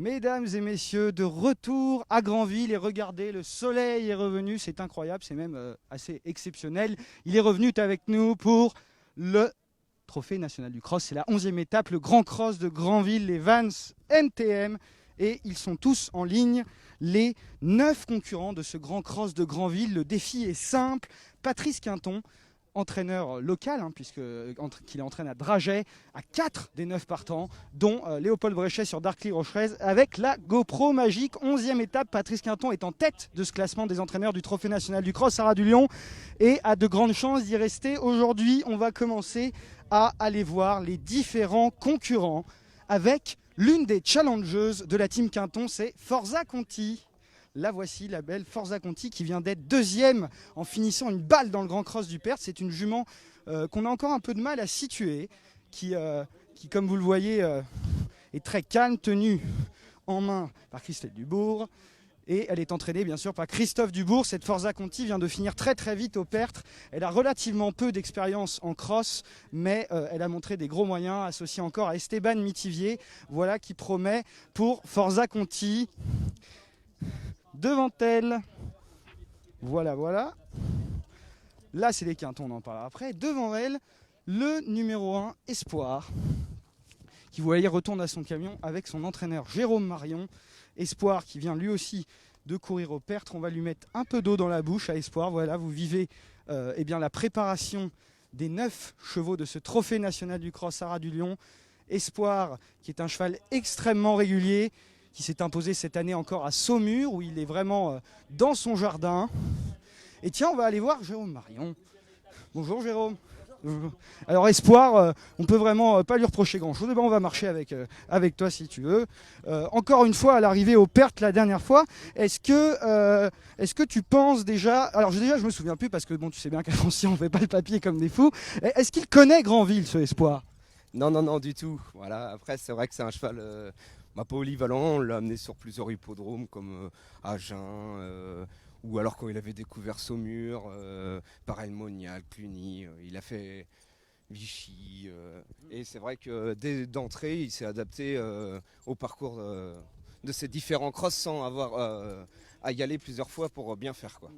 Mesdames et messieurs, de retour à Granville et regardez, le soleil est revenu, c'est incroyable, c'est même assez exceptionnel. Il est revenu avec nous pour le Trophée national du cross, c'est la 11e étape, le Grand Cross de Granville, les Vans NTM, et ils sont tous en ligne, les 9 concurrents de ce Grand Cross de Granville. Le défi est simple, Patrice Quinton, entraîneur local, qu'il entraîne à Draget, à 4 des 9 partants, dont Léopold Bréchet sur Darkly Rocherez, avec la GoPro magique. 11e étape, Patrice Quinton est en tête de ce classement des entraîneurs du Trophée national du cross Sarah du Lion et a de grandes chances d'y rester. Aujourd'hui, on va commencer à aller voir les différents concurrents avec l'une des challengeuses de la team Quinton, c'est Forza Conti. La voici, la belle Forza Conti, qui vient d'être 2e en finissant une balle dans le Grand Cross du Perth. C'est une jument qu'on a encore un peu de mal à situer, qui comme vous le voyez, est très calme, tenue en main par Christelle Dubourg. Et elle est entraînée bien sûr par Christophe Dubourg. Cette Forza Conti vient de finir très très vite au Perth. Elle a relativement peu d'expérience en cross, mais elle a montré des gros moyens, associés encore à Esteban Mitivier. Voilà qui promet pour Forza Conti. Devant elle, voilà. Là, c'est les Quintons, on en parlera après. Devant elle, le numéro 1, Espoir, qui, vous voyez, retourne à son camion avec son entraîneur Jérôme Marion. Espoir qui vient lui aussi de courir au Perth. On va lui mettre un peu d'eau dans la bouche à Espoir. Voilà, vous vivez la préparation des 9 chevaux de ce Trophée national du cross Sarah du Lion. Espoir, qui est un cheval extrêmement régulier, qui s'est imposé cette année encore à Saumur, où il est vraiment dans son jardin. Et tiens, on va aller voir Jérôme Marion. Bonjour Jérôme. Bonjour. Alors Espoir, on peut vraiment pas lui reprocher grand chose. On va marcher avec toi si tu veux. Encore une fois, à l'arrivée au Perth la dernière fois, est-ce que tu penses déjà... Alors déjà, je me souviens plus parce que bon, tu sais bien qu'à Francien, on fait pas le papier comme des fous. Est-ce qu'il connaît Granville, ce Espoir? Non, du tout. Voilà. Après, c'est vrai que c'est un cheval pas polyvalent. On l'a amené sur plusieurs hippodromes comme Agen, ou alors quand il avait découvert Saumur, pareil Monial, Cluny. Il a fait Vichy. Et c'est vrai que dès d'entrée, il s'est adapté au parcours de ces différents crosses sans avoir à y aller plusieurs fois pour bien faire, quoi.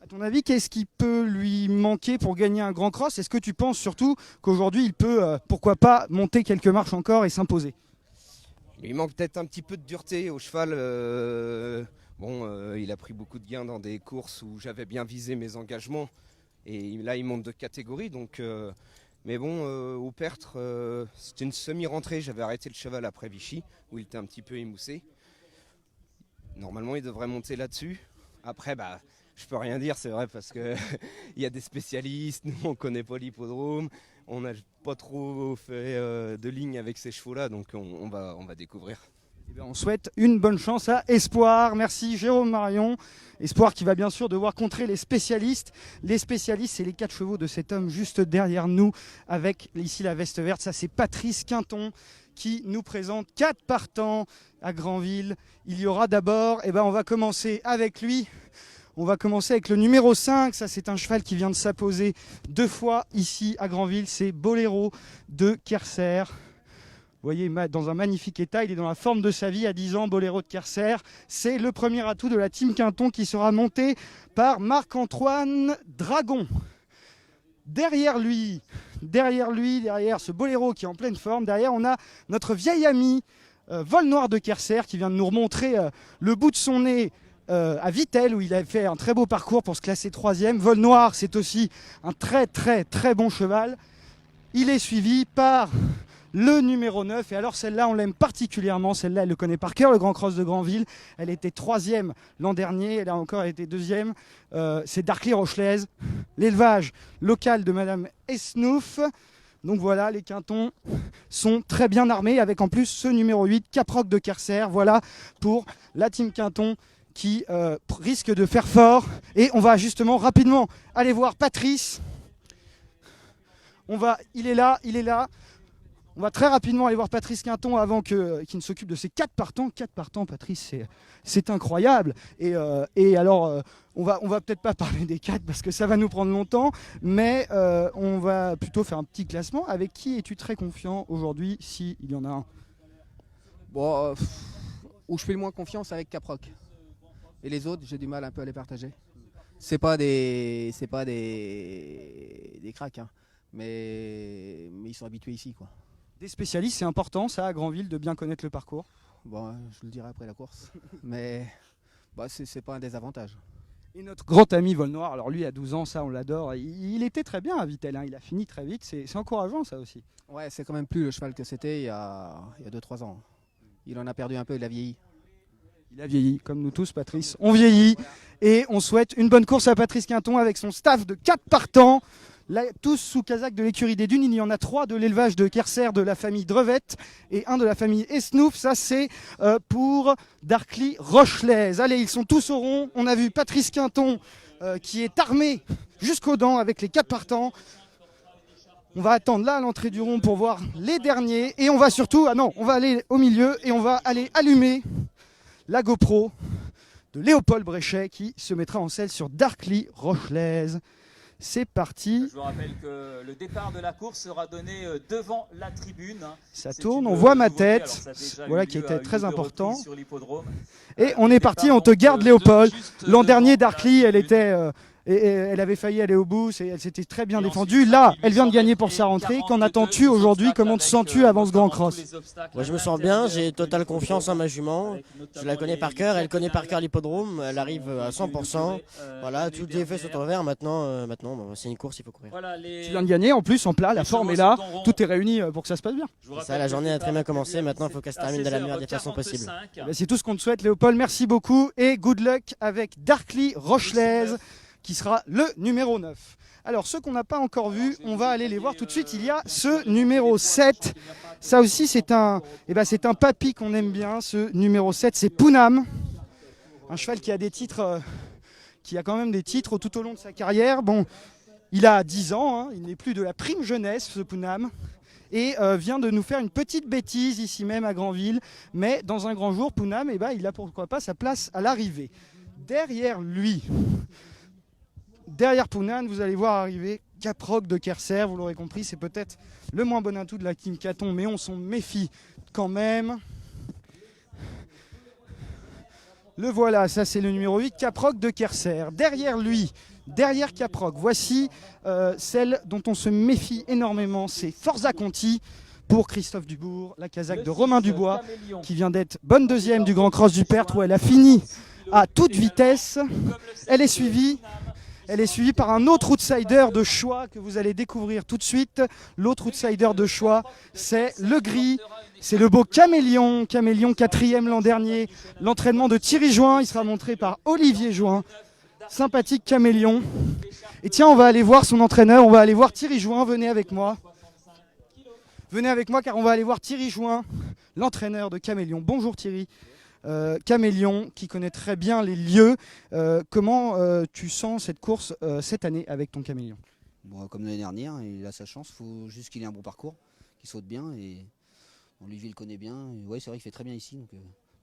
À ton avis, qu'est-ce qui peut lui manquer pour gagner un grand cross? Est-ce que tu penses surtout qu'aujourd'hui, il peut, pourquoi pas, monter quelques marches encore et s'imposer? Il manque peut-être un petit peu de dureté au cheval. Il a pris beaucoup de gains dans des courses où j'avais bien visé mes engagements. Et là, il monte de catégorie. Au Perth, c'était une semi-rentrée. J'avais arrêté le cheval après Vichy, où il était un petit peu émoussé. Normalement, il devrait monter là-dessus. Après, je peux rien dire, c'est vrai, parce qu'il y a des spécialistes. Nous, on connaît pas l'hippodrome. On n'a pas trop fait de ligne avec ces chevaux-là, donc on va découvrir. On souhaite une bonne chance à Espoir. Merci Jérôme Marion. Espoir qui va bien sûr devoir contrer les spécialistes. Les spécialistes, c'est les 4 chevaux de cet homme juste derrière nous, avec ici la veste verte. Ça, c'est Patrice Quinton qui nous présente 4 partants à Granville. Il y aura d'abord, on va commencer avec lui. On va commencer avec le numéro 5, ça c'est un cheval qui vient de s'imposer 2 fois ici à Granville, c'est Boléro de Kerser. Vous voyez, dans un magnifique état, il est dans la forme de sa vie à 10 ans, Boléro de Kerser. C'est le premier atout de la team Quinton qui sera monté par Marc-Antoine Dragon. Derrière ce Boléro qui est en pleine forme, derrière on a notre vieil ami Vol Noir de Kerser qui vient de nous remontrer le bout de son nez à Vittel où il a fait un très beau parcours pour se classer 3e. Vol Noir, c'est aussi un très très très bon cheval. Il est suivi par le numéro 9. Et alors celle-là, on l'aime particulièrement. Celle-là, elle le connaît par cœur, le Grand Cross de Granville. Elle était 3e l'an dernier. Elle a encore été 2e. C'est Darkly Rocherez, l'élevage local de Madame Esnouf. Donc voilà, les Quintons sont très bien armés avec en plus ce numéro 8, Caproc de Kerser. Voilà pour la team Quinton qui risque de faire fort. Et on va justement rapidement aller voir Patrice. Il est là. On va très rapidement aller voir Patrice Quinton avant qu'il ne s'occupe de ces 4 partants. 4 partants, Patrice, c'est incroyable. Et alors, on va peut-être pas parler des 4 parce que ça va nous prendre longtemps, mais on va plutôt faire un petit classement. Avec qui es-tu très confiant aujourd'hui, s'il y en a un? Bon, où je fais le moins confiance avec Caproc. Et les autres, j'ai du mal un peu à les partager. C'est pas des cracks, hein. Mais ils sont habitués ici, quoi. Des spécialistes, c'est important ça à Granville de bien connaître le parcours. Bon, je le dirai après la course, mais bah, c'est pas un désavantage. Et notre grand ami Vol Noir, alors lui à 12 ans, ça on l'adore, il était très bien à Vittel, hein. Il a fini très vite, c'est encourageant ça aussi. Ouais, c'est quand même plus le cheval que c'était il y a 2-3 ans. Il en a perdu un peu, il a vieilli. Il a vieilli, comme nous tous Patrice, on vieillit et on souhaite une bonne course à Patrice Quinton avec son staff de 4 partants. Là, tous sous casaque de l'écurie des Dunes, il y en a 3 de l'élevage de Kerser de la famille Drevette et 1 de la famille Esnouf, ça c'est pour Darkly Rochelaise. Allez, ils sont tous au rond, on a vu Patrice Quinton qui est armé jusqu'aux dents avec les 4 partants. On va attendre là à l'entrée du rond pour voir les derniers et on va surtout, on va aller au milieu et on va aller allumer la GoPro de Léopold Bréchet qui se mettra en selle sur Darkly Rochelaise. C'est parti. Je vous rappelle que le départ de la course sera donné devant la tribune. Ça tourne, on voit ma tête, voilà qui était très important. Et on est parti, on te garde Léopold. L'an dernier, Darkly, elle était... elle avait failli aller au bout, elle s'était très bien défendue. Là, elle vient de gagner pour sa rentrée. Qu'en attends-tu aujourd'hui? Comment te sens-tu avant ce grand cross? Moi, je me sens bien, j'ai totale confiance en ma jument. Je la connais par cœur, elle connaît par cœur l'hippodrome, elle arrive à 100%. Voilà, tout est fait sur vert. Maintenant, c'est une course, il faut courir. Tu viens de gagner en plus en plat, la forme est là, tout est réuni pour que ça se passe bien. Ça, la journée a très bien commencé, maintenant il faut qu'elle se termine de la meilleure des façons possibles. C'est tout ce qu'on te souhaite Léopold, merci beaucoup et good luck avec Darkly Rochelaise qui sera le numéro 9. Alors ceux qu'on n'a pas encore vus, on va aller les voir tout de suite. Il y a ce numéro 7. Ça aussi c'est un papy qu'on aime bien, ce numéro 7, c'est Pounam. Un cheval qui a des titres, qui a quand même des titres tout au long de sa carrière. Bon, il a 10 ans, hein, il n'est plus de la prime jeunesse ce Pounam. Et vient de nous faire une petite bêtise ici même à Granville. Mais dans un grand jour, Pounam, il a pourquoi pas sa place à l'arrivée. Derrière Pounam, vous allez voir arriver Caproc de Kerser, vous l'aurez compris, c'est peut-être le moins bon atout de la team Caton, mais on s'en méfie quand même. Le voilà, ça c'est le numéro 8, Caproc de Kerser. Derrière lui, derrière Caproc, voici celle dont on se méfie énormément, c'est Forza Conti pour Christophe Dubourg, la casaque de Romain Dubois, qui vient d'être bonne deuxième du Grand Cross du Perth, où elle a fini à toute vitesse. Elle est suivie par un autre outsider de choix que vous allez découvrir tout de suite. L'autre outsider de choix, c'est le gris. C'est le beau Camélion. Camélion 4e l'an dernier. L'entraînement de Thierry Join, il sera montré par Olivier Join. Sympathique Camélion. Et tiens, on va aller voir son entraîneur. On va aller voir Thierry Join. Venez avec moi. Venez avec moi car on va aller voir Thierry Join, l'entraîneur de Camélion. Bonjour Thierry. Camélion qui connaît très bien les lieux. Comment tu sens cette course cette année avec ton Camélion? Bon, comme l'année dernière, il a sa chance, il faut juste qu'il ait un bon parcours, qu'il saute bien et Olivier le connaît bien. Ouais, c'est vrai qu'il fait très bien ici. Donc,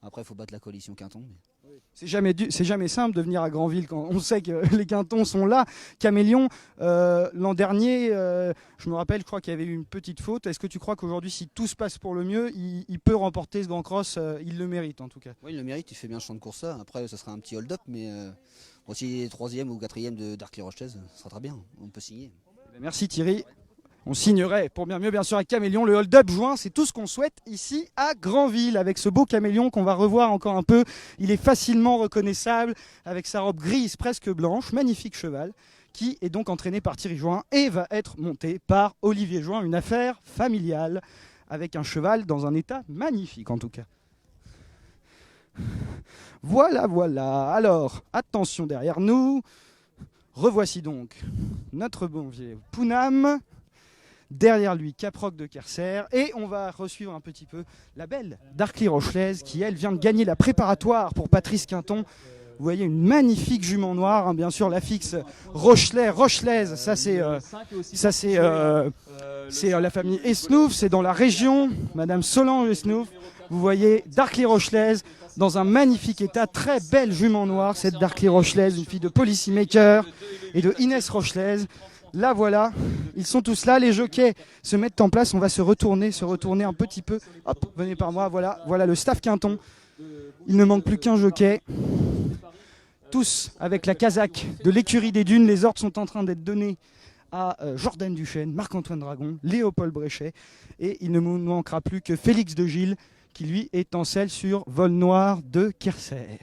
après, il faut battre la coalition Quinton. Mais... C'est jamais simple de venir à Granville quand on sait que les Quintons sont là. Camélion, l'an dernier, je me rappelle, je crois qu'il y avait eu une petite faute. Est-ce que tu crois qu'aujourd'hui, si tout se passe pour le mieux, il peut remporter ce Grand Cross? Il le mérite en tout cas. Oui, il le mérite, il fait bien ce champ de course ça. Après, ça sera un petit hold-up, mais aussi 3e ou 4e de Darkly Rochelaise, ça sera très bien, on peut signer. Merci Thierry. On signerait pour bien mieux, bien sûr, avec Camélion. Le hold-up juin, c'est tout ce qu'on souhaite ici à Granville, avec ce beau Camélion qu'on va revoir encore un peu. Il est facilement reconnaissable, avec sa robe grise presque blanche, magnifique cheval, qui est donc entraîné par Thierry Join et va être monté par Olivier Join, une affaire familiale, avec un cheval dans un état magnifique en tout cas. Voilà, voilà. Alors, attention derrière nous. Revoici donc notre bon vieux Pounam. Derrière lui, Caproc de Kerser. Et on va resuivre un petit peu la belle Darkly Rochelaise qui, elle, vient de gagner la préparatoire pour Patrice Quinton. Vous voyez une magnifique jument noire, hein, bien sûr, la fixe Rochelaise. Ça, c'est la famille Esnouf. C'est dans la région, Madame Solange Esnouf. Vous voyez Darkly Rochelaise dans un magnifique état. Très belle jument noire, cette Darkly Rochelaise, une fille de Policy Maker et de Inès Rochelaise. Là voilà, ils sont tous là, les jockeys se mettent en place, on va se retourner un petit peu. Hop, venez par moi, voilà le staff Quinton Il ne manque plus qu'un jockey. Tous avec la casaque de l'écurie des Dunes. Les ordres sont en train d'être donnés à Jordan Duchesne, Marc-Antoine Dragon, Léopold Bréchet. Et il ne nous manquera plus que Félix de Gilles, qui lui est en selle sur Vol Noir de Kerser.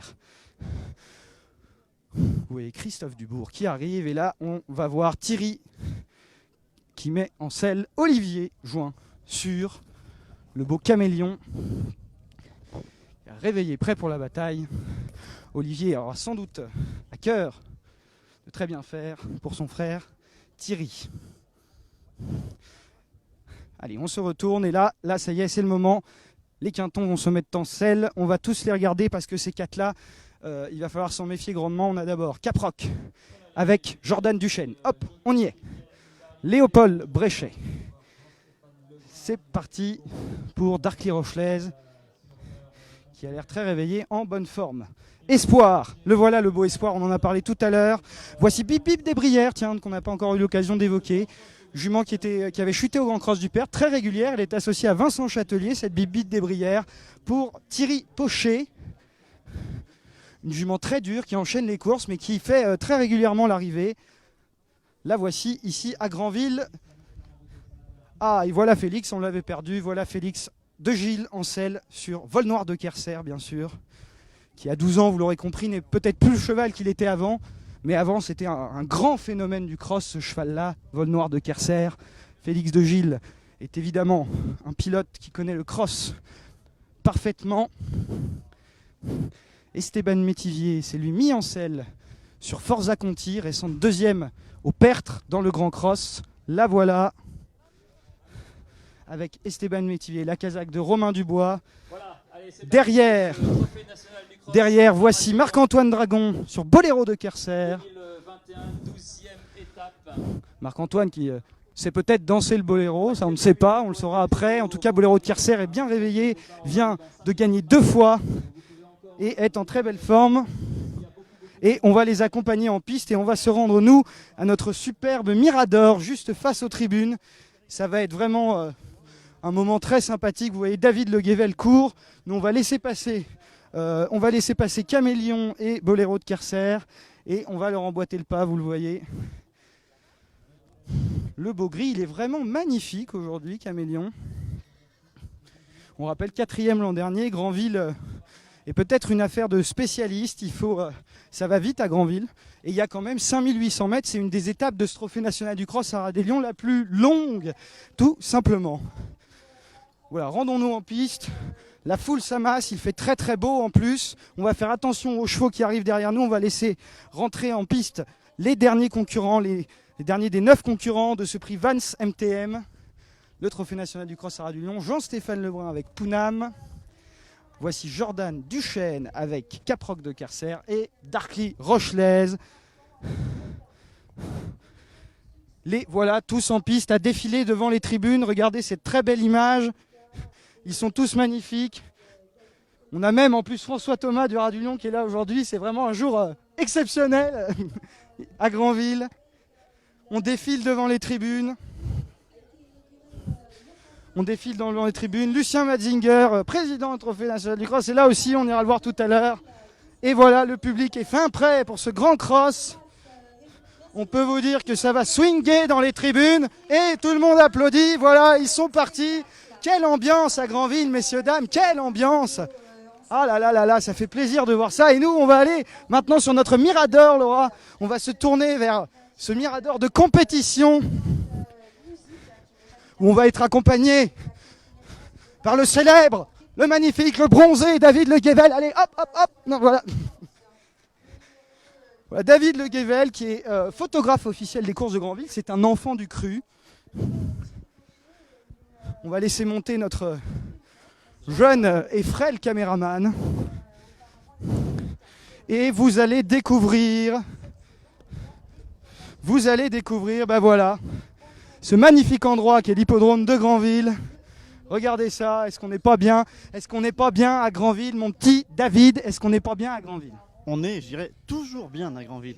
Vous voyez Christophe Dubourg qui arrive. Et là, on va voir Thierry qui met en selle Olivier Join sur le beau caméléon. Réveillé, prêt pour la bataille. Olivier aura sans doute à cœur de très bien faire pour son frère Thierry. Allez, on se retourne et là ça y est, c'est le moment. Les quintons vont se mettre en selle. On va tous les regarder parce que ces quatre-là, il va falloir s'en méfier grandement. On a d'abord Caproc avec Jordan Duchesne. Hop, on y est. Léopold Bréchet. C'est parti pour Darkly Rochelaise, qui a l'air très réveillé, en bonne forme. Espoir, le voilà le beau Espoir, on en a parlé tout à l'heure. Voici Bip Bip des Brières, tiens, qu'on n'a pas encore eu l'occasion d'évoquer. Jument qui avait chuté au Grand Cross du Perth, très régulière. Elle est associée à Vincent Châtelier, cette Bip Bip des Brières, pour Thierry Pochet. Une jument très dure qui enchaîne les courses, mais qui fait très régulièrement l'arrivée. La voici ici à Granville. Ah, et voilà Félix, on l'avait perdu. Voilà Félix de Gilles en selle sur Vol Noir de Kerser, bien sûr, qui à 12 ans, vous l'aurez compris, n'est peut-être plus le cheval qu'il était avant, mais avant c'était un grand phénomène du cross, ce cheval-là, Vol Noir de Kerser. Félix de Gilles est évidemment un pilote qui connaît le cross parfaitement. Esteban Métivier s'est lui mis en selle sur Forza Conti, récente deuxième au Pertre dans le Grand Cross. La voilà, avec Esteban Métivier, la casaque de Romain Dubois. Voilà, allez, derrière, voici Marc-Antoine Dragon sur Boléro de Kerser. 2021, 12e étape. Marc-Antoine qui sait peut-être danser le boléro, ça on ne sait pas, on le saura après. En tout cas, Boléro de Kerser est bien réveillé, vient de gagner 2 fois et est en très belle forme. Et on va les accompagner en piste et on va se rendre, nous, à notre superbe Mirador, juste face aux tribunes. Ça va être vraiment un moment très sympathique. Vous voyez David Le Guével court. Nous, on va laisser passer Caméléon et Boléro de Kerser. Et on va leur emboîter le pas, vous le voyez. Le beau gris, il est vraiment magnifique aujourd'hui, Caméléon. On rappelle 4e l'an dernier, Granville est peut-être une affaire de spécialistes. Ça va vite à Granville. Et il y a quand même 5800 mètres. C'est une des étapes de ce trophée national du cross à Ras-des-Lions la plus longue, tout simplement. Voilà, rendons-nous en piste. La foule s'amasse, il fait très très beau en plus. On va faire attention aux chevaux qui arrivent derrière nous. On va laisser rentrer en piste les derniers concurrents, les derniers des 9 concurrents de ce prix Vance MTM. Le trophée national du cross à Ras-des-Lions. Jean-Stéphane Lebrun avec Pounam. Voici Jordan Duchesne avec Caproc de Kerser et Darkly Rochelaise. Les voilà tous en piste à défiler devant les tribunes. Regardez cette très belle image. Ils sont tous magnifiques. On a même en plus François Thomas du Ras-du-Lion qui est là aujourd'hui. C'est vraiment un jour exceptionnel à Granville. On défile devant les tribunes. Lucien Matzinger, président du Trophée national du cross, est là aussi, on ira le voir tout à l'heure. Et voilà, le public est fin prêt pour ce grand cross. On peut vous dire que ça va swinguer dans les tribunes. Et tout le monde applaudit. Voilà, ils sont partis. Quelle ambiance à Granville, messieurs, dames. Quelle ambiance. Ah là là là là, ça fait plaisir de voir ça. Et nous, on va aller maintenant sur notre Mirador, Laura. On va se tourner vers ce Mirador de compétition, où on va être accompagné par le célèbre, le magnifique, le bronzé David Le Guével. Allez, hop, hop, hop. Non, voilà. Voilà, David Le Guével qui est photographe officiel des courses de Granville. C'est un enfant du cru. On va laisser monter notre jeune et frêle caméraman. Et vous allez découvrir, ben voilà, ce magnifique endroit qui est l'hippodrome de Granville. Regardez ça, est-ce qu'on n'est pas bien à Granville, mon petit David? Est-ce qu'on n'est pas bien à Granville? On est, je dirais, toujours bien à Granville.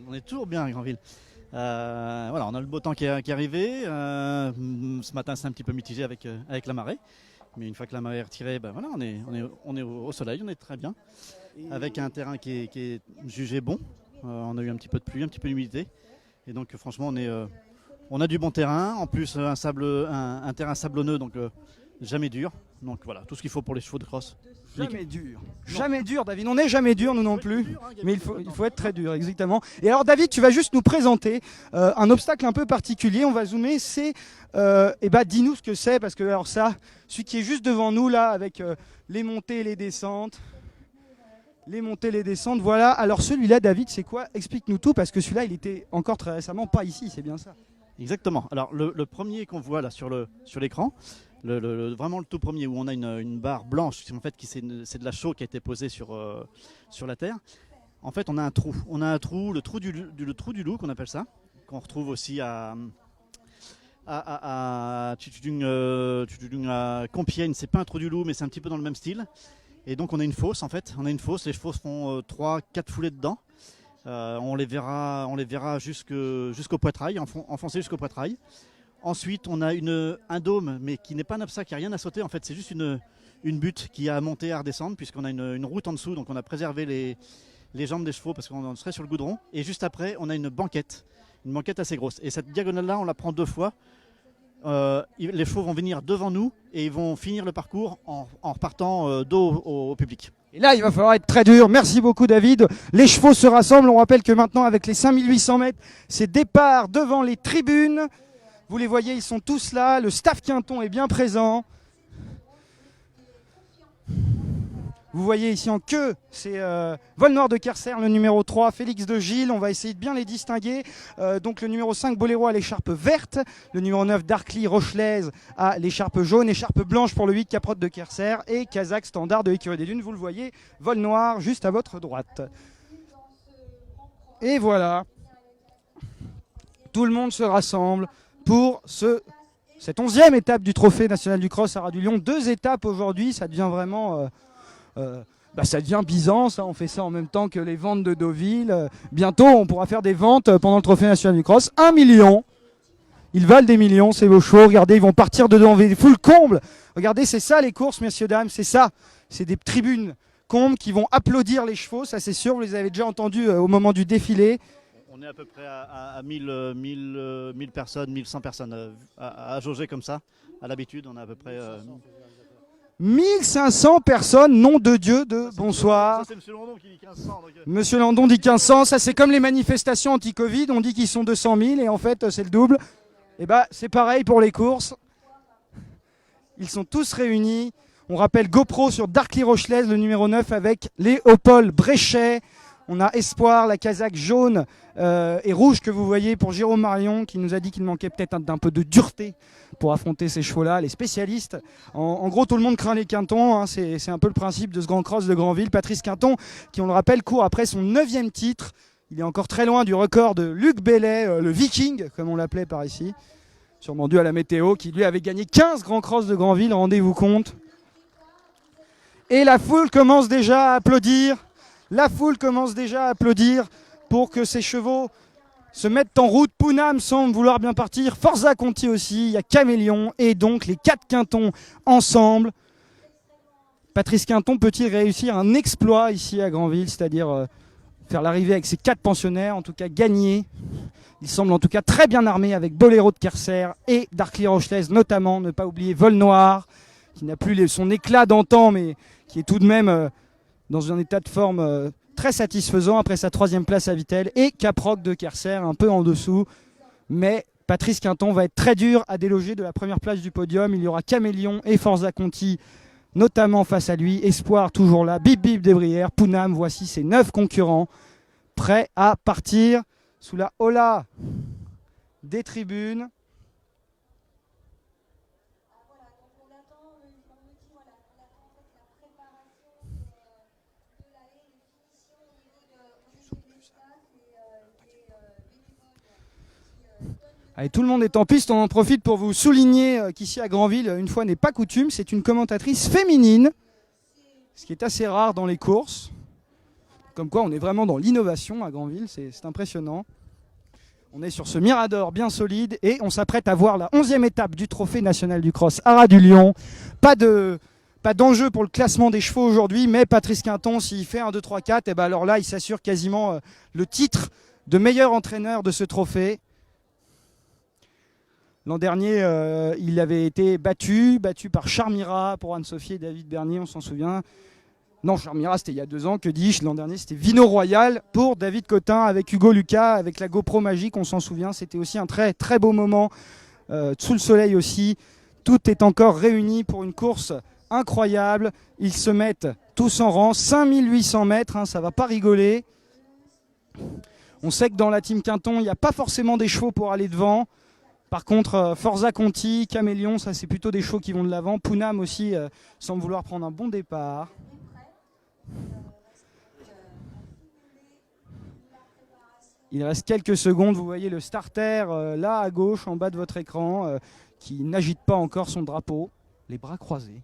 Voilà, on a le beau temps qui est arrivé. Ce matin, c'est un petit peu mitigé avec la marée. Mais une fois que la marée est retirée, ben voilà, on est au soleil, on est très bien. Avec un terrain qui est jugé bon. On a eu un petit peu de pluie, un petit peu d'humidité. Et donc franchement, on a du bon terrain. En plus, un terrain sablonneux, donc jamais dur. Donc voilà, tout ce qu'il faut pour les chevaux de cross. Jamais dur. Jamais dur, David. On n'est jamais dur, nous non plus. Mais il faut être très dur, exactement. Et alors, David, tu vas juste nous présenter un obstacle un peu particulier. On va zoomer. C'est, dis-nous ce que c'est, parce que alors ça, celui qui est juste devant nous là, avec les montées et les descentes. Les montées, les descentes, voilà. Alors celui-là, David, c'est quoi? Explique-nous tout, parce que celui-là, il était encore très récemment pas ici, c'est bien ça? Exactement. Alors le premier qu'on voit là sur l'écran, vraiment le tout premier où on a une barre blanche, en fait c'est de la chaux qui a été posée sur la terre. En fait on a un trou, le trou du loup qu'on appelle ça, qu'on retrouve aussi à Tutudung, à Compiègne. C'est pas un trou du loup mais c'est un petit peu dans le même style. Et donc on a une fosse en fait, les chevaux font 3-4 foulées dedans. On les verra jusqu'au poitrail, enfoncés jusqu'au poitrail. Ensuite, on a un dôme, mais qui n'est pas un obstacle, il n'y a rien à sauter. En fait, c'est juste une butte qui a à monter, à redescendre, puisqu'on a une route en dessous. Donc, on a préservé les jambes des chevaux parce qu'on serait sur le goudron. Et juste après, on a une banquette assez grosse. Et cette diagonale-là, on la prend 2 fois. Les chevaux vont venir devant nous et ils vont finir le parcours en repartant dos au public. Et là, il va falloir être très dur. Merci beaucoup, David. Les chevaux se rassemblent. On rappelle que maintenant, avec les 5800 mètres, c'est départ devant les tribunes. Vous les voyez, ils sont tous là. Le staff Quinton est bien présent. Vous voyez ici en queue, c'est Vol Noir de Kerser, le numéro 3, Félix de Gilles. On va essayer de bien les distinguer. Donc le numéro 5, Boléro à l'écharpe verte. Le numéro 9, Darkly Rochelaise à l'écharpe jaune. Écharpe blanche pour le 8, Caprotte de Kerser. Et Kazakh Standard de l'Écurie des Dunes. Vous le voyez, Vol Noir juste à votre droite. Et voilà. Tout le monde se rassemble pour cette 11e étape du Trophée national du cross à Ras-du-Lion. 2 étapes aujourd'hui, ça devient vraiment... ça devient Byzance, hein. On fait ça en même temps que les ventes de Deauville. Bientôt, on pourra faire des ventes pendant le Trophée national du cross. 1 million. Ils valent des millions, c'est vos chevaux. Regardez, ils vont partir dedans, full comble. Regardez, c'est ça les courses, messieurs, dames, c'est ça. C'est des tribunes combles qui vont applaudir les chevaux, ça c'est sûr. Vous les avez déjà entendus au moment du défilé. On est à peu près à 1000 personnes, 1100 personnes à jauger comme ça. À l'habitude, on a à peu près... 1500 personnes, nom de Dieu, bonsoir. Ça, c'est Monsieur Landon qui dit 1500. Donc... Monsieur Landon dit 1500, ça c'est comme les manifestations anti-Covid, on dit qu'ils sont 200 000 et en fait c'est le double. Et c'est pareil pour les courses. Ils sont tous réunis. On rappelle GoPro sur Darkly Rochelaise, le numéro 9 avec Léopold Bréchet. On a Espoir, la casaque jaune et rouge que vous voyez pour Jérôme Marion qui nous a dit qu'il manquait peut-être d'un peu de dureté pour affronter ces chevaux-là, les spécialistes. En gros, tout le monde craint les Quintons, hein, c'est un peu le principe de ce grand cross de Granville. Patrice Quinton, qui on le rappelle, court après son 9e titre. Il est encore très loin du record de Luc Bellet, le Viking, comme on l'appelait par ici. Sûrement dû à la météo, qui lui avait gagné 15 grands crosses de Granville, rendez-vous compte. Et la foule commence déjà à applaudir. La foule commence déjà à applaudir pour que ces chevaux se mettent en route. Pounam semble vouloir bien partir. Forza Conti aussi. Il y a Caméléon et donc les 4 Quintons ensemble. Patrice Quinton peut-il réussir un exploit ici à Granville, c'est-à-dire faire l'arrivée avec ses 4 pensionnaires, en tout cas gagner. Il semble en tout cas très bien armé avec Boléro de Kerser et Darkly Rochelaise notamment. Ne pas oublier Vol Noir, qui n'a plus son éclat d'antan, mais qui est tout de même dans un état de forme très satisfaisant après sa 3e place à Vittel. Et Caproc de Kerser, un peu en dessous. Mais Patrice Quinton va être très dur à déloger de la première place du podium. Il y aura Caméléon et Forza Conti notamment face à lui. Espoir toujours là. Bip Bip Desbrières, Pounam, voici ses 9 concurrents prêts à partir sous la hola des tribunes. Allez, tout le monde est en piste, on en profite pour vous souligner qu'ici à Granville, une fois n'est pas coutume, c'est une commentatrice féminine, ce qui est assez rare dans les courses. Comme quoi on est vraiment dans l'innovation à Granville, c'est impressionnant. On est sur ce Mirador bien solide et on s'apprête à voir la 11e étape du Trophée national du cross à Ras-du-Lion. pas d'enjeu pour le classement des chevaux aujourd'hui, mais Patrice Quinton, s'il fait 1, 2, 3, 4, et ben alors là, il s'assure quasiment le titre de meilleur entraîneur de ce trophée. L'an dernier, il avait été battu par Charmira pour Anne-Sophie et David Bernier, on s'en souvient. Non, Charmira, c'était il y a 2 ans, que dis-je. L'an dernier, c'était Vino Royal pour David Cotin avec Hugo Lucas, avec la GoPro magique, on s'en souvient. C'était aussi un très très beau moment, sous le soleil aussi. Tout est encore réuni pour une course incroyable. Ils se mettent tous en rang, 5800 mètres, hein, ça va pas rigoler. On sait que dans la team Quinton, il n'y a pas forcément des chevaux pour aller devant. Par contre, Forza Conti, Caméléon, ça c'est plutôt des chevaux qui vont de l'avant. Pounam aussi semble vouloir prendre un bon départ. Il reste quelques secondes, vous voyez le starter là à gauche, en bas de votre écran, qui n'agite pas encore son drapeau, les bras croisés.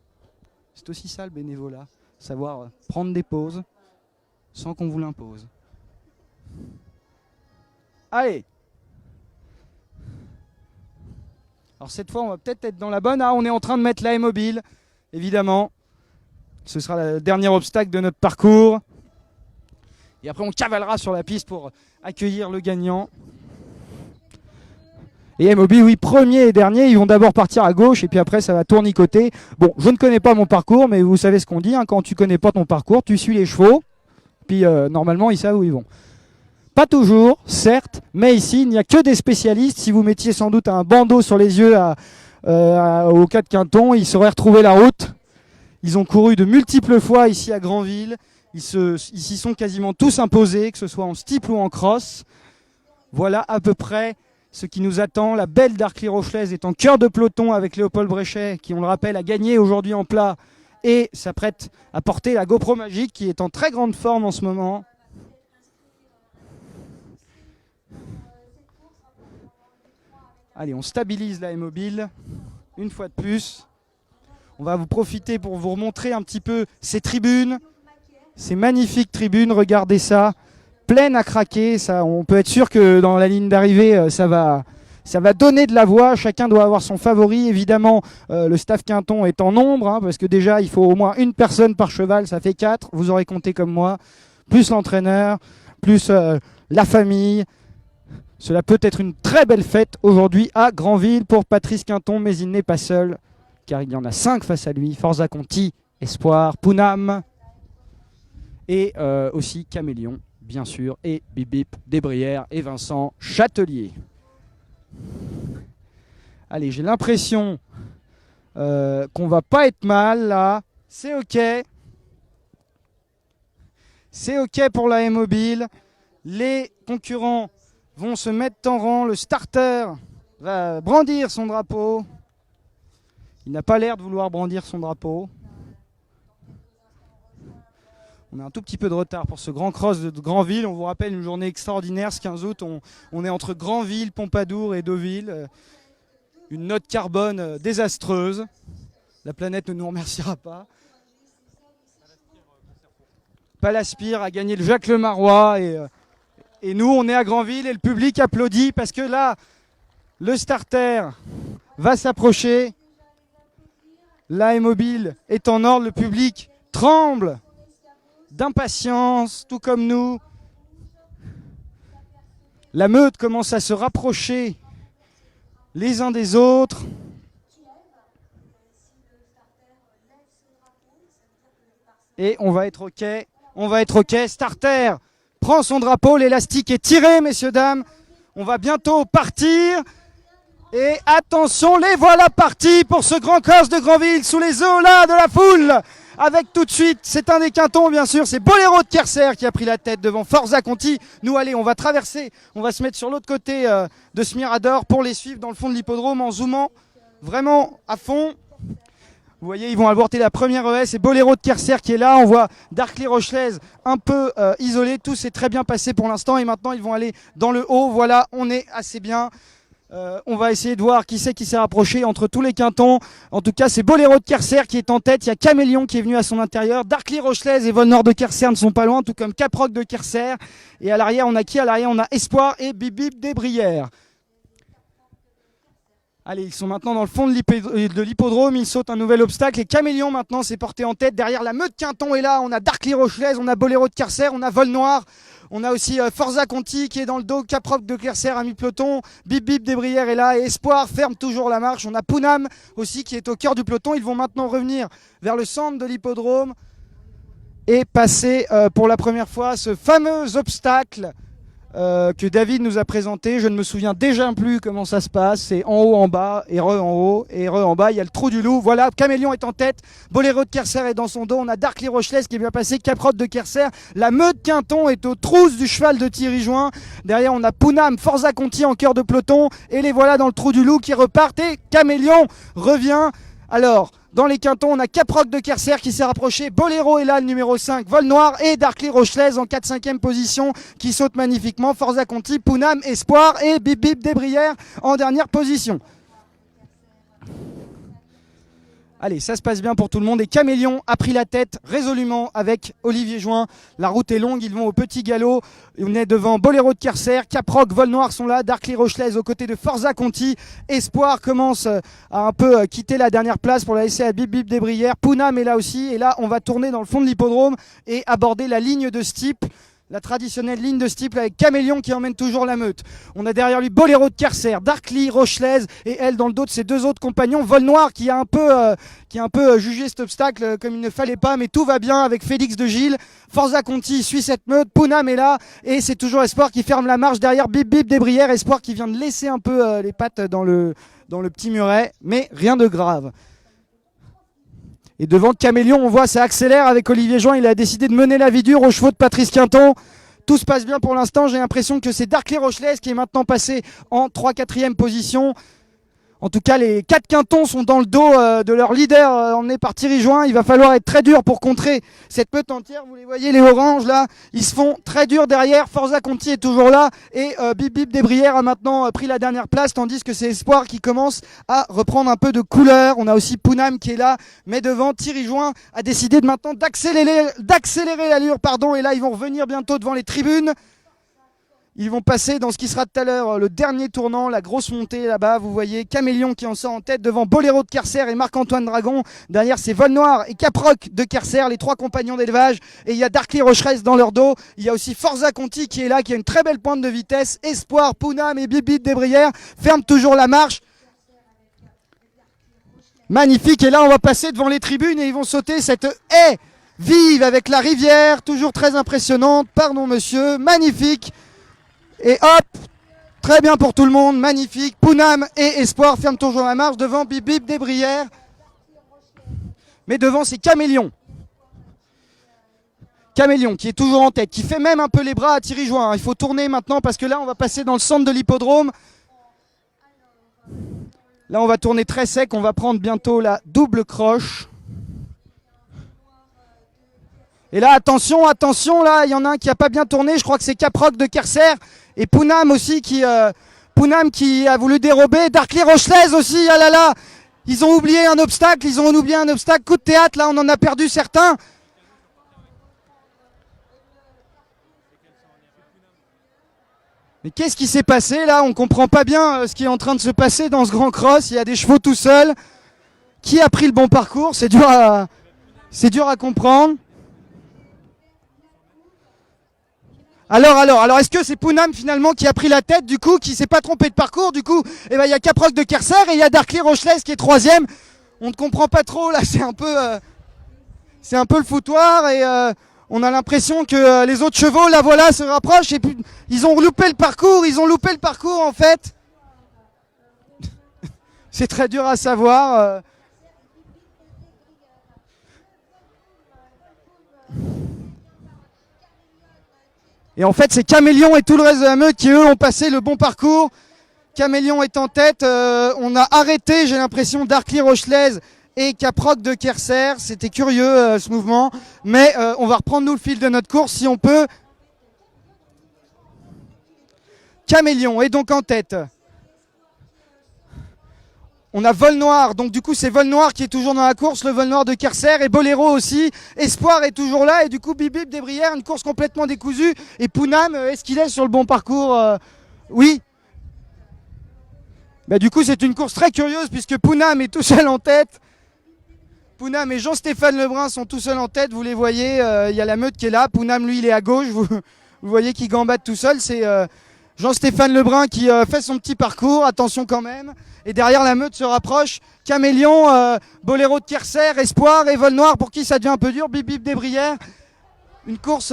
C'est aussi ça le bénévolat, savoir prendre des pauses sans qu'on vous l'impose. Allez! Alors cette fois, on va peut-être être dans la bonne. Ah, on est en train de mettre la mobile, évidemment. Ce sera le dernier obstacle de notre parcours. Et après, on cavalera sur la piste pour accueillir le gagnant. Et mobile, oui, premier et dernier, ils vont d'abord partir à gauche et puis après, ça va tournicoter. Bon, je ne connais pas mon parcours, mais vous savez ce qu'on dit. Hein, quand tu connais pas ton parcours, tu suis les chevaux. Puis normalement, ils savent où ils vont. Pas toujours, certes, mais ici, il n'y a que des spécialistes. Si vous mettiez sans doute un bandeau sur les yeux au cas de Quinton, ils sauraient retrouver la route. Ils ont couru de multiples fois ici à Granville. Ils s'y sont quasiment tous imposés, que ce soit en steeple ou en cross. Voilà à peu près ce qui nous attend. La belle Darkly Rochelaise est en cœur de peloton avec Léopold Bréchet, qui, on le rappelle, a gagné aujourd'hui en plat et s'apprête à porter la GoPro magique, qui est en très grande forme en ce moment. Allez, on stabilise la mobile une fois de plus. On va vous profiter pour vous remontrer un petit peu ces tribunes, ces magnifiques tribunes, regardez ça, pleines à craquer. Ça, on peut être sûr que dans la ligne d'arrivée, ça va donner de la voix. Chacun doit avoir son favori. Évidemment, le staff Quinton est en nombre, hein, parce que déjà, il faut au moins une personne par cheval, ça fait 4. Vous aurez compté comme moi, plus l'entraîneur, plus la famille. Cela peut être une très belle fête aujourd'hui à Granville pour Patrice Quinton, mais il n'est pas seul, car il y en a 5 face à lui. Forza Conti, Espoir, Pounam et aussi Caméléon, bien sûr, et Bip Bip, Desbrières et Vincent Châtelier. Allez, j'ai l'impression qu'on va pas être mal là. C'est ok. C'est ok pour la mobile. Les concurrents vont se mettre en rang. Le starter va brandir son drapeau. Il n'a pas l'air de vouloir brandir son drapeau. On a un tout petit peu de retard pour ce grand cross de Granville. On vous rappelle une journée extraordinaire. Ce 15 août, on est entre Granville, Pompadour et Deauville. Une note carbone désastreuse. La planète ne nous remerciera pas. Palaspire a gagné le Jacques Lemarois et nous, on est à Granville et le public applaudit parce que là, le starter va s'approcher. La mobile est en ordre, le public tremble d'impatience, tout comme nous. La meute commence à se rapprocher les uns des autres. Et on va être ok, starter prend son drapeau, l'élastique est tiré, messieurs, dames. On va bientôt partir. Et attention, les voilà partis pour ce grand cross de Granville sous les eaux là de la foule. Avec tout de suite, c'est un des Quintons bien sûr, c'est Boléro de Kerser qui a pris la tête devant Forza Conti. Nous allez, on va traverser, on va se mettre sur l'autre côté de ce Mirador pour les suivre dans le fond de l'hippodrome en zoomant vraiment à fond. Vous voyez, ils vont aborder la première ES, c'est Boléro de Kerser qui est là. On voit Darkly Rochelaise un peu isolé. Tout s'est très bien passé pour l'instant. Et maintenant, ils vont aller dans le haut. Voilà, on est assez bien. On va essayer de voir qui c'est qui s'est rapproché entre tous les Quintons. En tout cas, c'est Boléro de Kerser qui est en tête. Il y a Caméléon qui est venu à son intérieur. Darkly Rochelaise et Volnor de Kerser ne sont pas loin, tout comme Caproc de Kerser. Et à l'arrière, on a qui? À l'arrière, on a Espoir et Bip Bip Desbrières. Allez, ils sont maintenant dans le fond de l'hippodrome, ils sautent un nouvel obstacle et Caméléon maintenant s'est porté en tête. Derrière la meute Quinton est là, on a Darkly Rochelaise, on a Boléro de Kerser, on a Vol Noir, on a aussi Forza Conti qui est dans le dos, Caproc de Kerser à mi-peloton, Bip Bip des Brières est là et Espoir ferme toujours la marche. On a Pounam aussi qui est au cœur du peloton, ils vont maintenant revenir vers le centre de l'hippodrome et passer pour la première fois ce fameux obstacle que David nous a présenté. Je ne me souviens déjà plus comment ça se passe. C'est en haut, en bas, et re en haut, et re en bas. Il y a le trou du loup. Voilà, Caméléon est en tête. Boléro de Kerser est dans son dos. On a Darkly Rochelaise qui est bien passé. Caprotte de Kerser. La meute Quinton est aux trousses du cheval de Thierry Join. Derrière, on a Pounam, Forza Conti en cœur de peloton. Et les voilà dans le trou du loup qui repartent. Et Caméléon revient. Alors, dans les quintons, on a Caproc de Kerser qui s'est rapproché. Boléro est là, le numéro 5. Vol Noir et Darkly Rochelaise en 4-5e position qui saute magnifiquement. Forza Conti, Pounam, Espoir et Bip Bip des Brières en dernière position. Allez, ça se passe bien pour tout le monde et Caméléon a pris la tête résolument avec Olivier Join. La route est longue, ils vont au petit galop. On est devant Boléro de Kerser, Caproc, Vol Noir sont là, Darkly Rochelaise aux côtés de Forza Conti. Espoir commence à un peu quitter la dernière place pour la laisser à Bip Bip des Brières. Pounam est là aussi et là on va tourner dans le fond de l'hippodrome et aborder la ligne de steeple. La traditionnelle ligne de steeple avec Caméléon qui emmène toujours la meute. On a derrière lui Boléro de Kerser, Darkly Rochelaise et elle dans le dos de ses deux autres compagnons. Vol Noir qui a un peu jugé cet obstacle comme il ne fallait pas, mais tout va bien avec Félix de Gilles. Forza Conti suit cette meute, Pounam est là et c'est toujours Espoir qui ferme la marche derrière Bip Bip des Brières. Espoir qui vient de laisser un peu les pattes dans le petit muret, mais rien de grave. Et devant Caméléon, on voit ça accélère avec Olivier Join. Il a décidé de mener la vie dure aux chevaux de Patrice Quinton. Tout se passe bien pour l'instant. J'ai l'impression que c'est Darkly Rochelaise qui est maintenant passé en 3-4e position. En tout cas, les 4 quintons sont dans le dos de leur leader emmené par Thierry Join. Il va falloir être très dur pour contrer cette meute entière. Vous les voyez, les oranges là, ils se font très dur derrière. Forza Conti est toujours là et Bip Bip des Brières a maintenant pris la dernière place, tandis que c'est Espoir qui commence à reprendre un peu de couleur. On a aussi Pounam qui est là, mais devant Thierry Join a décidé de maintenant d'accélérer l'allure, et là ils vont revenir bientôt devant les tribunes. Ils vont passer dans ce qui sera tout à l'heure le dernier tournant, la grosse montée là-bas. Vous voyez Caméléon qui en sort en tête devant Boléro de Kerser et Marc-Antoine Dragon. Derrière, c'est Vol Noir et Caproc de Kerser, les 3 compagnons d'élevage. Et il y a Darkly Rochelaise dans leur dos. Il y a aussi Forza Conti qui est là, qui a une très belle pointe de vitesse. Espoir, Pounam et Bip Bip des Brières ferment toujours la marche. Magnifique. Et là, on va passer devant les tribunes et ils vont sauter cette haie vive avec la rivière, toujours très impressionnante. Pardon, monsieur. Magnifique. Et hop, très bien pour tout le monde, magnifique. Pounam et Espoir ferment toujours la marche devant Bip Bip des Brières. Mais devant c'est Caméléon. Caméléon qui est toujours en tête, qui fait même un peu les bras à Thierry Join. Il faut tourner maintenant parce que là on va passer dans le centre de l'hippodrome. Là on va tourner très sec, on va prendre bientôt la double croche. Et là attention, là il y en a un qui a pas bien tourné, je crois que c'est Caproc de Kerser. Et Pounam aussi Pounam qui a voulu dérober. Darkly Rochelaise aussi, ah là là. Ils ont oublié un obstacle, Coup de théâtre, là on en a perdu certains. Mais qu'est-ce qui s'est passé là? On comprend pas bien ce qui est en train de se passer dans ce grand cross. Il y a des chevaux tout seuls. Qui a pris le bon parcours? C'est dur à comprendre. Alors, est-ce que c'est Pounam finalement qui a pris la tête du coup, qui s'est pas trompé de parcours du coup? Eh ben il y a Caproc de Kerser et il y a Darkly Rochelaise qui est 3e. On ne comprend pas trop là, c'est un peu le foutoir et on a l'impression que les autres chevaux là voilà se rapprochent et puis ils ont loupé le parcours en fait. C'est très dur à savoir. Et en fait, c'est Caméléon et tout le reste de la meute qui, eux, ont passé le bon parcours. Caméléon est en tête. On a arrêté, j'ai l'impression, Darkly Rochelaise et Caproc de Kerser. C'était curieux, ce mouvement. Mais on va reprendre, nous, le fil de notre course, si on peut. Caméléon est donc en tête. On a Vol Noir, donc du coup c'est Vol Noir qui est toujours dans la course, le Vol Noir de Kerser et Boléro aussi. Espoir est toujours là et du coup Bip Bip des Brières, une course complètement décousue. Et Pounam, est-ce qu'il est sur le bon parcours? Oui. Bah, du coup, c'est une course très curieuse puisque Pounam est tout seul en tête. Pounam et Jean-Stéphane Lebrun sont tout seuls en tête, vous les voyez, il y a la meute qui est là. Pounam, lui, il est à gauche, vous voyez qu'il gambade tout seul. C'est Jean-Stéphane Lebrun qui fait son petit parcours, attention quand même. Et derrière, la meute se rapproche. Camélion, Boléro de Kerser, Espoir et Vol Noir pour qui ça devient un peu dur. Bip Bip des Brières. Une course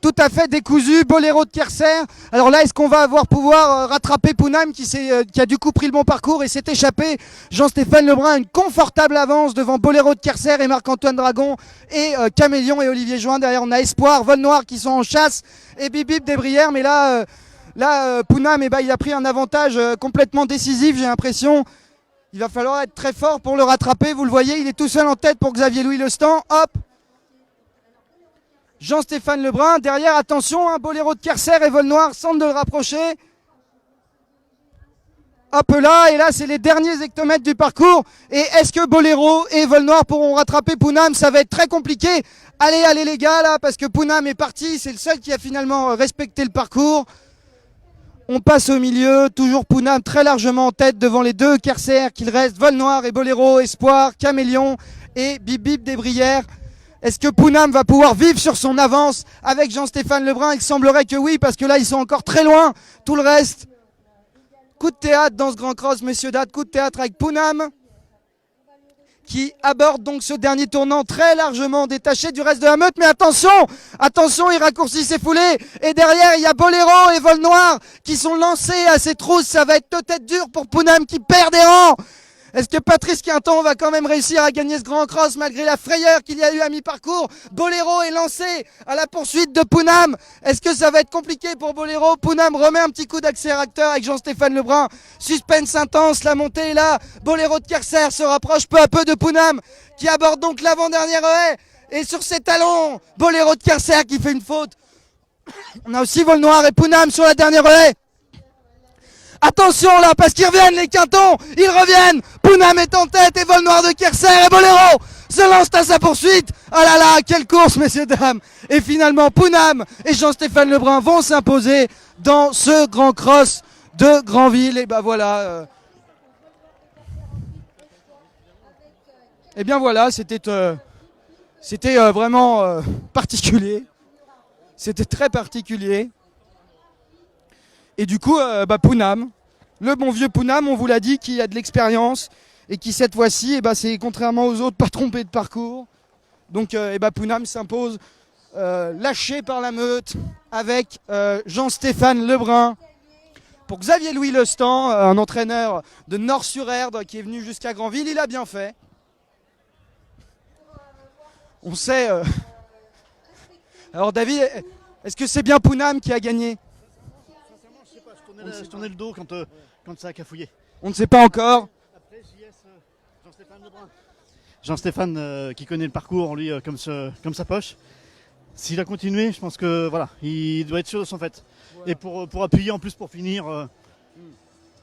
tout à fait décousue. Boléro de Kerser. Alors là, est-ce qu'on va pouvoir rattraper Pounam qui a du coup pris le bon parcours et s'est échappé. Jean-Stéphane Lebrun a une confortable avance devant Boléro de Kerser et Marc-Antoine Dragon et Camélion et Olivier Join. Derrière, on a Espoir, Vol Noir qui sont en chasse et Bip Bip des Brières. Mais là, Pounam, il a pris un avantage complètement décisif, j'ai l'impression. Il va falloir être très fort pour le rattraper. Vous le voyez, il est tout seul en tête pour Xavier-Louis Lestan. Hop, Jean-Stéphane Lebrun. Derrière, attention, Boléro de Kerser et Vol Noir sentent de le rapprocher. Hop là, et là, c'est les derniers hectomètres du parcours. Et est-ce que Boléro et Vol Noir pourront rattraper Pounam? Ça va être très compliqué. Allez les gars, là, parce que Pounam est parti. C'est le seul qui a finalement respecté le parcours. On passe au milieu, toujours Pounam très largement en tête devant les deux Kerser qu'il reste, Vol Noir et Boléro, Espoir, Camélion et Bip Bip des Brières. Est-ce que Pounam va pouvoir vivre sur son avance avec Jean-Stéphane Lebrun? Il semblerait que oui, parce que là ils sont encore très loin. Tout le reste, coup de théâtre dans ce grand cross, messieurs dames, coup de théâtre avec Pounam qui aborde donc ce dernier tournant très largement détaché du reste de la meute. Mais attention, il raccourcit ses foulées. Et derrière, il y a Boléro et Vol Noir qui sont lancés à ses trousses. Ça va être peut-être dur pour Pounam qui perd des rangs. Est-ce que Patrice Quinton va quand même réussir à gagner ce grand cross malgré la frayeur qu'il y a eu à mi-parcours? Boléro est lancé à la poursuite de Pounam. Est-ce que ça va être compliqué pour Boléro? Pounam remet un petit coup d'accélérateur avec Jean-Stéphane Lebrun. Suspense intense, la montée est là. Boléro de Kerser se rapproche peu à peu de Pounam qui aborde donc l'avant-dernière haie. Et sur ses talons, Boléro de Kerser qui fait une faute. On a aussi Vol Noir et Pounam sur la dernière haie. Attention là, parce qu'ils reviennent les Quintons, ils reviennent. Pounam est en tête et Vol Noir de Kerser et Boléro se lancent à sa poursuite. Ah là là, quelle course messieurs dames. Et finalement Pounam et Jean-Stéphane Lebrun vont s'imposer dans ce grand cross de Granville. Et ben voilà. Et bien voilà, c'était vraiment particulier. C'était très particulier. Et du coup, Pounam, le bon vieux Pounam, on vous l'a dit, qui a de l'expérience et qui cette fois-ci, c'est contrairement aux autres, pas trompé de parcours. Donc Pounam s'impose, lâché par la meute, avec Jean-Stéphane Lebrun. Pour Xavier-Louis Lestan, un entraîneur de Nord-sur-Erdre qui est venu jusqu'à Granville, il a bien fait. On sait... Alors David, est-ce que c'est bien Pounam qui a gagné? Je tournais le dos quand ça a cafouillé. On ne sait pas encore. Après, JS, Jean-Stéphane Lebrun. Jean-Stéphane qui connaît le parcours, lui, comme sa poche. S'il a continué, je pense que voilà, il doit être sûr de son fait. Voilà. Et pour appuyer en plus pour finir,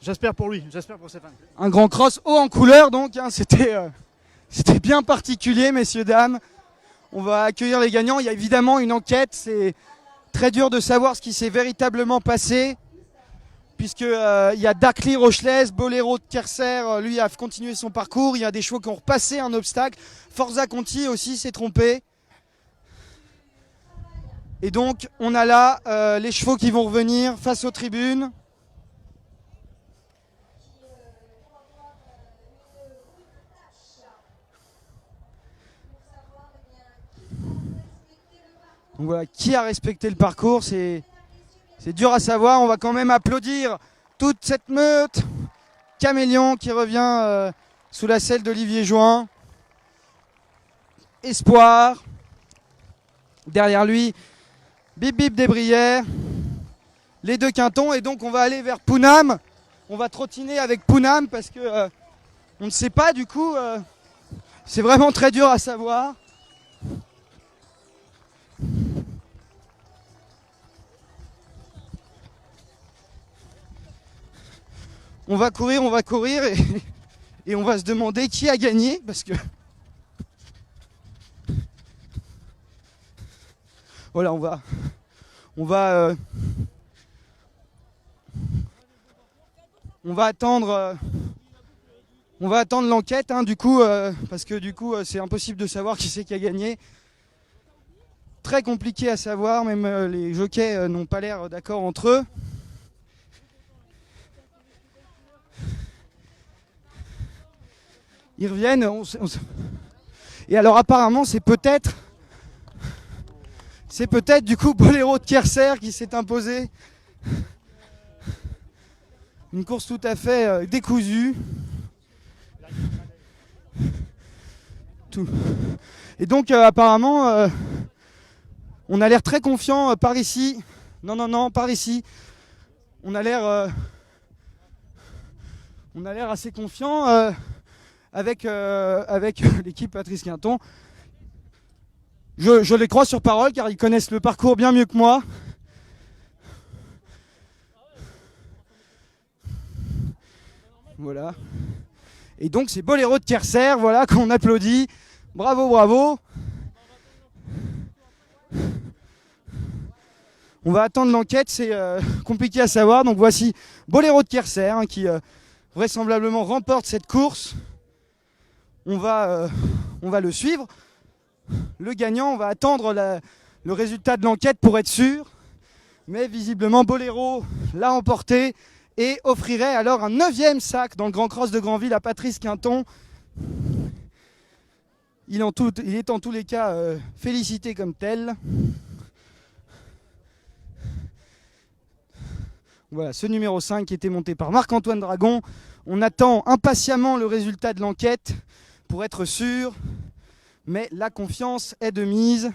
j'espère pour lui, j'espère pour Stéphane. Un grand cross haut en couleur donc, c'était bien particulier messieurs, dames. On va accueillir les gagnants. Il y a évidemment une enquête, c'est très dur de savoir ce qui s'est véritablement passé. Puisque il y a Dacly Rochelaise, Boléro de Kerser, lui a continué son parcours. Il y a des chevaux qui ont repassé un obstacle. Forza Conti aussi s'est trompé. Et donc on a là les chevaux qui vont revenir face aux tribunes. Donc voilà, qui a respecté le parcours, c'est dur à savoir. On va quand même applaudir toute cette meute. Camélion qui revient sous la selle d'Olivier Join. Espoir. Derrière lui, Bip Bip des Brières. Les deux Quintons. Et donc on va aller vers Pounam. On va trottiner avec Pounam parce que on ne sait pas du coup. C'est vraiment très dur à savoir. On va courir et on va se demander qui a gagné parce que voilà, On va attendre l'enquête, hein, du coup, parce que du coup, c'est impossible de savoir qui c'est qui a gagné. Très compliqué à savoir, même les jockeys n'ont pas l'air d'accord entre eux. Ils reviennent. Et alors apparemment, c'est peut-être du coup Boléro de Kerser qui s'est imposé. Une course tout à fait décousue. Tout. Et donc apparemment, on a l'air très confiant par ici. Non, par ici. On a l'air assez confiant avec l'équipe Patrice Quinton. Je les crois sur parole car ils connaissent le parcours bien mieux que moi. Voilà. Et donc c'est Boléro de Kerser, voilà, qu'on applaudit. Bravo, bravo. On va attendre l'enquête, c'est compliqué à savoir. Donc voici Boléro de Kerser, hein, qui vraisemblablement remporte cette course. On va le suivre. Le gagnant, on va attendre le résultat de l'enquête pour être sûr. Mais visiblement Boléro l'a emporté et offrirait alors un 9e sac dans le Grand Cross de Granville à Patrice Quinton. Il est en tous les cas félicité comme tel. Voilà, ce numéro 5 qui était monté par Marc-Antoine Dragon. On attend impatiemment le résultat de l'enquête pour être sûr. Mais la confiance est de mise,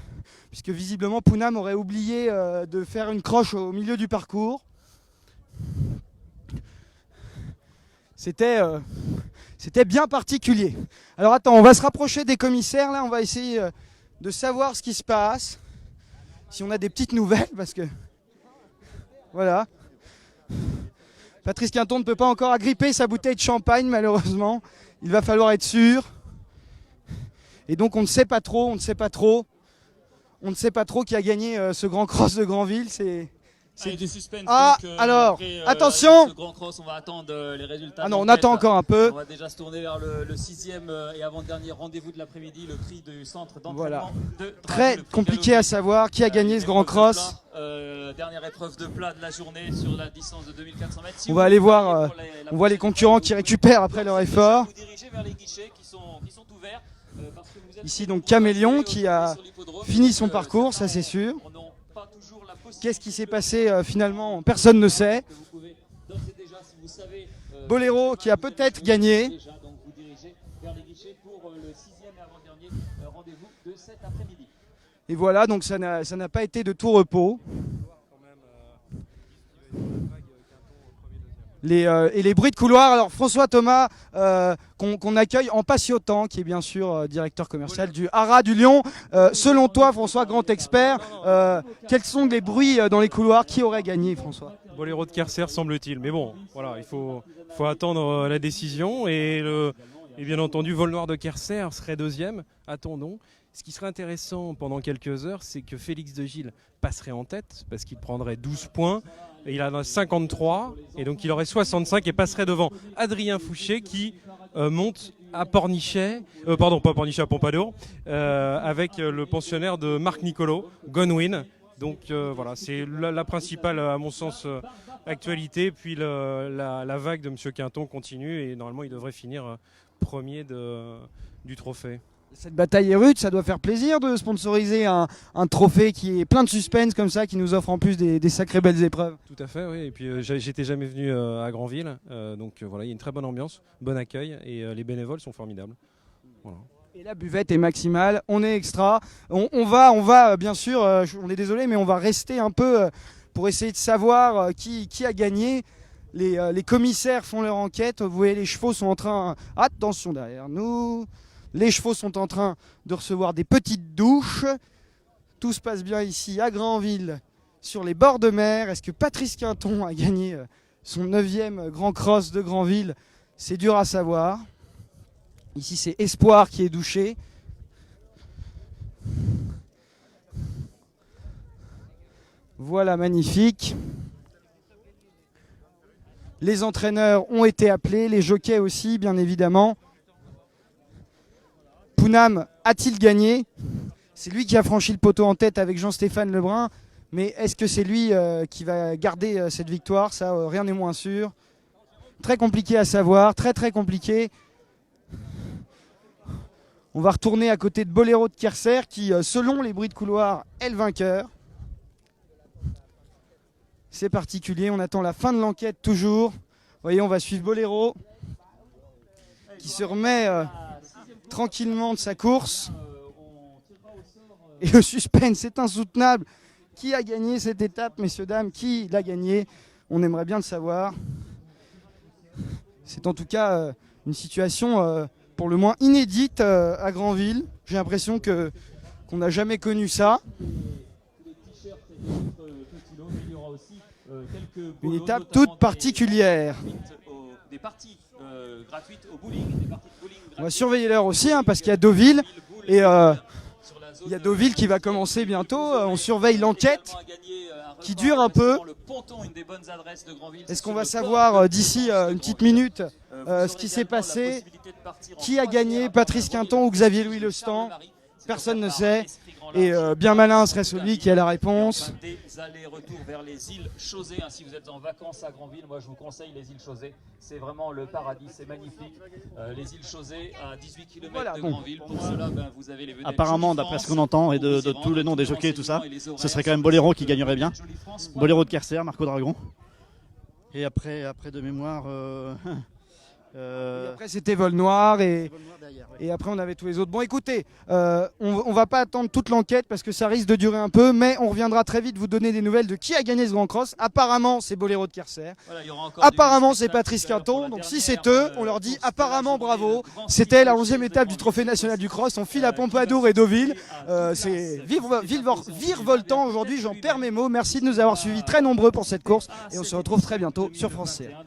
puisque visiblement Pounam aurait oublié de faire une croche au milieu du parcours. C'était bien particulier. Alors attends, on va se rapprocher des commissaires, là, on va essayer de savoir ce qui se passe. Si on a des petites nouvelles, parce que... Voilà. Patrice Quinton ne peut pas encore agripper sa bouteille de champagne, malheureusement. Il va falloir être sûr. Et donc on ne sait pas trop qui a gagné ce Grand Cross de Granville. C'est du suspense. Ah, donc, alors, après, attention. ce Grand Cross, on va attendre les résultats. Ah non, on attend encore un peu. On va déjà se tourner vers le 6e et avant-dernier rendez-vous de l'après-midi, le prix du centre d'entraînement. Voilà. De Très compliqué à savoir qui a gagné ce Grand Cross. Dernière épreuve de plat de la journée sur la distance de 2400 mètres. Si on va aller voir, on voit les concurrents qui récupèrent après leur effort. Vous dirigez vers les guichets qui sont ouverts. Ici donc Caméléon qui a fini son parcours, ça c'est sûr. Qu'est-ce qui s'est passé finalement? Personne ne sait. Boléro qui a peut-être gagné. Et voilà, donc ça n'a pas été de tout repos. Et les bruits de couloir. Alors François Thomas, qu'on accueille en patientant, qui est bien sûr directeur commercial du Haras du Lion. Selon toi, François, grand expert, quels sont les bruits dans les couloirs? Qui aurait gagné, François? Boléro de Kerser, semble-t-il. Mais bon, voilà, il faut attendre la décision. Et bien entendu, Vol Noir de Kerser serait deuxième. Attendons. Ce qui serait intéressant pendant quelques heures, c'est que Félix de Gilles passerait en tête, parce qu'il prendrait 12 points. Et il en a 53, et donc il aurait 65 et passerait devant Adrien Fouché qui monte à Pornichet, pardon, pas Pornichet, à Pompadour, avec le pensionnaire de Marc Nicolo, Gonwin. Donc voilà, c'est la principale, à mon sens, actualité. Puis la vague de M. Quinton continue et normalement il devrait finir premier du trophée. Cette bataille est rude, ça doit faire plaisir de sponsoriser un trophée qui est plein de suspense comme ça, qui nous offre en plus des sacrées belles épreuves. Tout à fait, oui. Et puis j'étais jamais venu à Granville, donc voilà, il y a une très bonne ambiance, bon accueil et les bénévoles sont formidables. Voilà. Et la buvette est maximale, on est extra. On va bien sûr, on est désolé, mais on va rester un peu pour essayer de savoir qui a gagné. Les commissaires font leur enquête, vous voyez les chevaux sont en train... Attention derrière nous. Les chevaux sont en train de recevoir des petites douches. Tout se passe bien ici à Granville, sur les bords de mer. Est-ce que Patrice Quinton a gagné son 9e Grand Cross de Granville? C'est dur à savoir. Ici, c'est Espoir qui est douché. Voilà, magnifique. Les entraîneurs ont été appelés, les jockeys aussi, bien évidemment. Pounam a-t-il gagné? C'est lui qui a franchi le poteau en tête avec Jean-Stéphane Lebrun. Mais est-ce que c'est lui qui va garder cette victoire? Ça, rien n'est moins sûr. Très compliqué à savoir, très très compliqué. On va retourner à côté de Boléro de Kerser qui, selon les bruits de couloir, est le vainqueur. C'est particulier, on attend la fin de l'enquête toujours. Vous voyez, on va suivre Boléro qui se remet tranquillement de sa course. Et le suspense est insoutenable. Qui a gagné cette étape, messieurs, dames? Qui l'a gagné? On aimerait bien le savoir. C'est en tout cas une situation pour le moins inédite à Granville. J'ai l'impression qu'on n'a jamais connu ça. Une étape toute particulière. On va surveiller l'heure aussi parce qu'il y a Deauville. Et il y a Deauville qui va commencer bientôt. On surveille l'enquête qui dure un peu. Est-ce qu'on va savoir d'ici une petite minute ce qui s'est passé? Qui a gagné, Patrice Quinton ou Xavier Louis Lestan? Personne ne sait. Et bien malin serait celui qui a la réponse. Des allers-retours vers les îles Chausey. Si vous êtes en vacances à Granville, moi je vous conseille les îles Chausey. C'est vraiment le paradis, c'est magnifique. Les îles Chausey à 18 km Voilà, de bon. Granville. Pour cela, vous avez les vedettes. Apparemment, d'après ce qu'on entend et de tous les noms des jockeys et tout ça, ce serait quand même Boléro qui gagnerait bien. Boléro de Kerser, Marco Dragon. Et après de mémoire... Et après c'était Vol Noir et après on avait tous les autres. Bon écoutez, on va pas attendre toute l'enquête parce que ça risque de durer un peu, mais on reviendra très vite vous donner des nouvelles de qui a gagné ce Grand Cross. Apparemment c'est Boléro de Kerser, apparemment c'est Patrice Quinton, donc si c'est eux, on leur dit apparemment bravo. C'était la 11e étape du Trophée National du Cross, on file à Pompadour et Deauville. C'est virevoltant aujourd'hui, j'en perds mes mots. Merci de nous avoir suivis très nombreux pour cette course et on se retrouve très bientôt sur France CR.